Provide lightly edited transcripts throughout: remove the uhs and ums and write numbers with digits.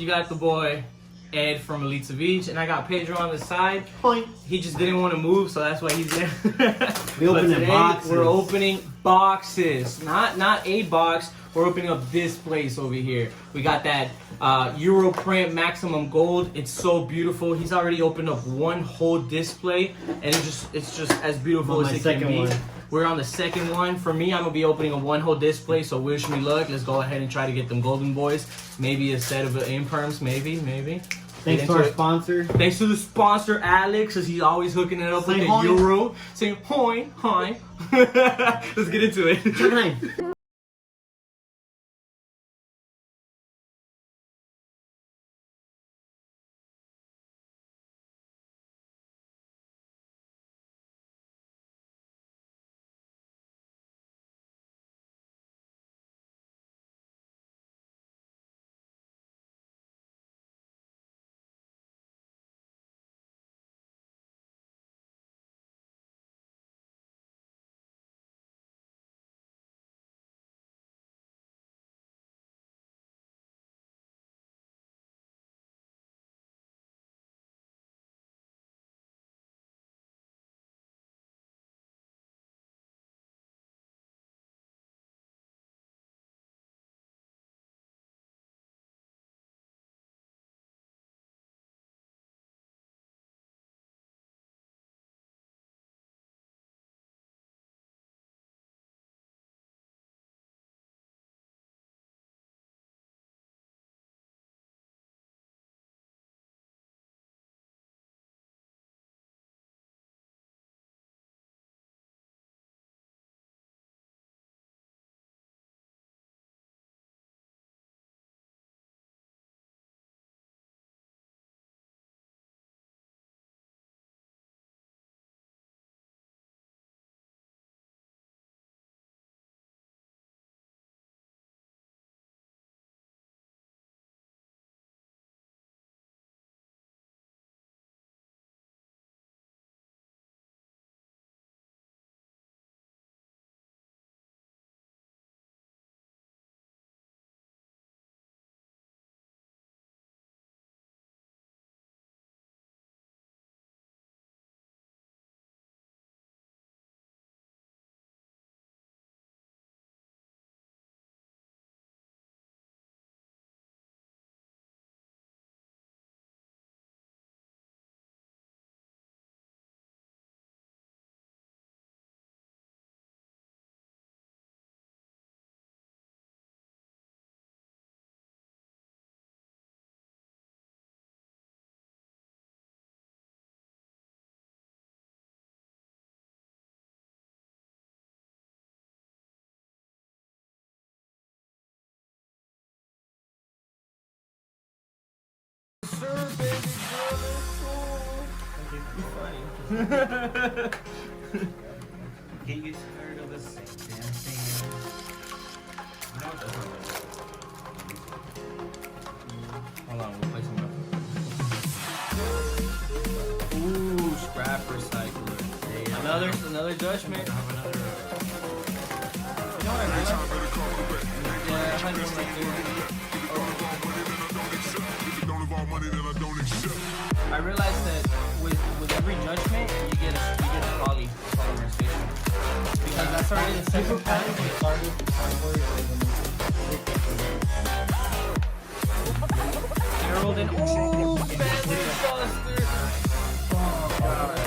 you got the boy Ed from Elite Savij, and I got Pedro on the side. Point. He just didn't want to move, so that's why he's there. We opening boxes. We're opening boxes, not a box. We're opening up this place over here. We got that Euro print maximum gold. It's so beautiful. He's already opened up one whole display, and it's just as beautiful as it can be. We're on the second one. For me, I'm gonna be opening a one whole display. So wish me luck. Let's go ahead and try to get them golden boys. Maybe a set of imperms. Maybe. Thanks to our sponsor. Thanks to the sponsor, Alex, as he's always hooking it up with the Euro. Saying, hi. Let's get into it. Sir, baby girl, Get you tired of the same damn thing. No, it doesn't work. Hold on, we'll play some more. Ooh, scrap recycler. Hey, Another judgment. I have another. You know what I realized? Yeah, I had one right there. I realized that with every judgment, you get a polymerization. Because that's already the second pack. Harold and oh, Family Buster. Oh, God.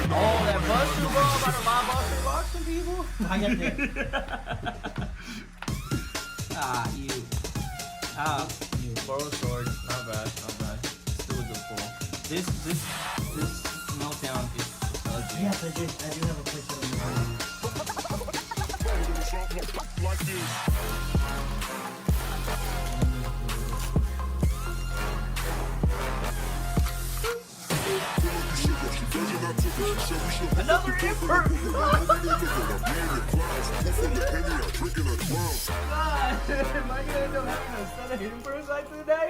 Oh, that Buster ball, about to buy Buster boxing people. I got that. You. You. Borrow sword. Not bad. Still a good pull. This meltdown is ugly. Yes, I do have a place on Another imperm! Am I gonna end up having a set of imperms like today?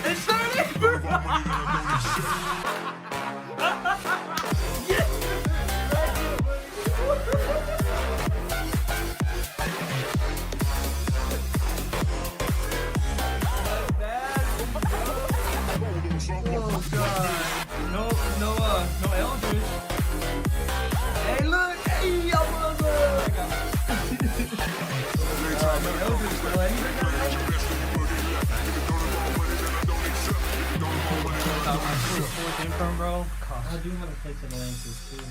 It's turning! Oh god. No Eldridge. Hey look! Hey, y'all mother! No Eldridge, bro. Fourth imprint, bro. I do have a place of Atlantis too.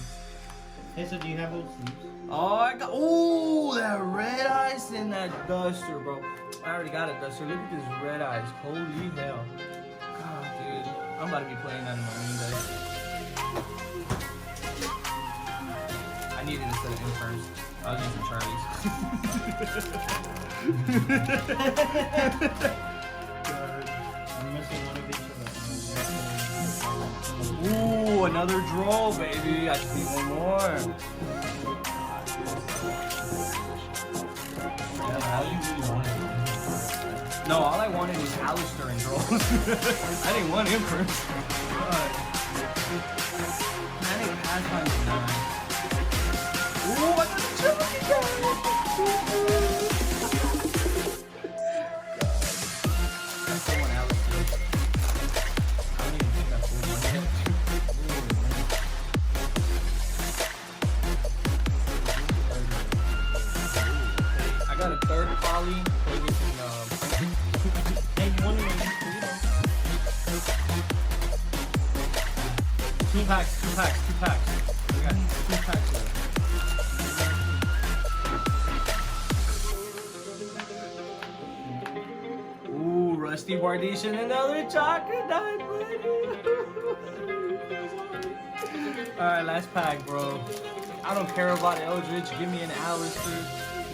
Hey, so do you have old sleeves? Oh, I got. Oh, that red eyes and that duster, bro. I already got a duster. Look at this red eyes. Holy hell. God, dude. I'm about to be playing that in my main deck. I needed a set of imperms. I was using Charlie's. I'm missing one of each of them. Ooh, another draw, baby. I just need one more. How you really want it? No, all I wanted was Alistair and draws. I didn't want imperms. I didn't pass on time. Ooh, I got the triple guy. That's the one Alistair. I don't even think that's the one. I got a third poly. Hey, you want to Two packs. We got 2 packs left. Ooh, Rusty Bardiche and another chocolate dime, buddy. Alright, last pack, bro. I don't care about Eldritch. Give me an Alistair.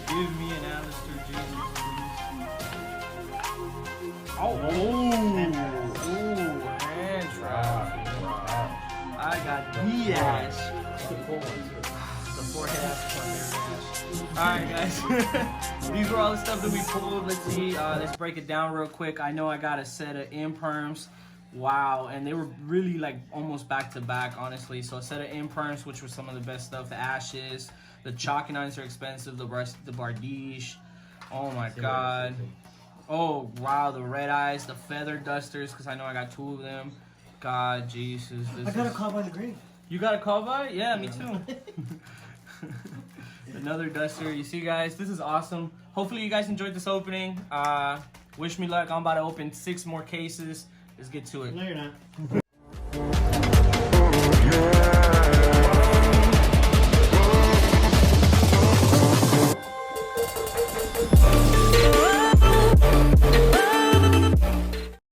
Give me an Alistair, Jesus, please. Oh, hand trap. I got Diaz. The forehead ass. Alright, guys. These were all the stuff that we pulled. Let's see. Let's break it down real quick. I know I got a set of imperms. Wow, and they were really like almost back to back, honestly. So a set of imperms, which were some of the best stuff. The ashes, the chalky nines are expensive. The Bardiche. Oh my god. Oh wow, the red eyes, the feather dusters, because I know I got 2 of them. God, Jesus. I got a call by the grave. You got a call by? Yeah, me too. Another duster. You see, guys, this is awesome. Hopefully you guys enjoyed this opening. Wish me luck. I'm about to open 6 more cases. Let's get to it. No, you're not.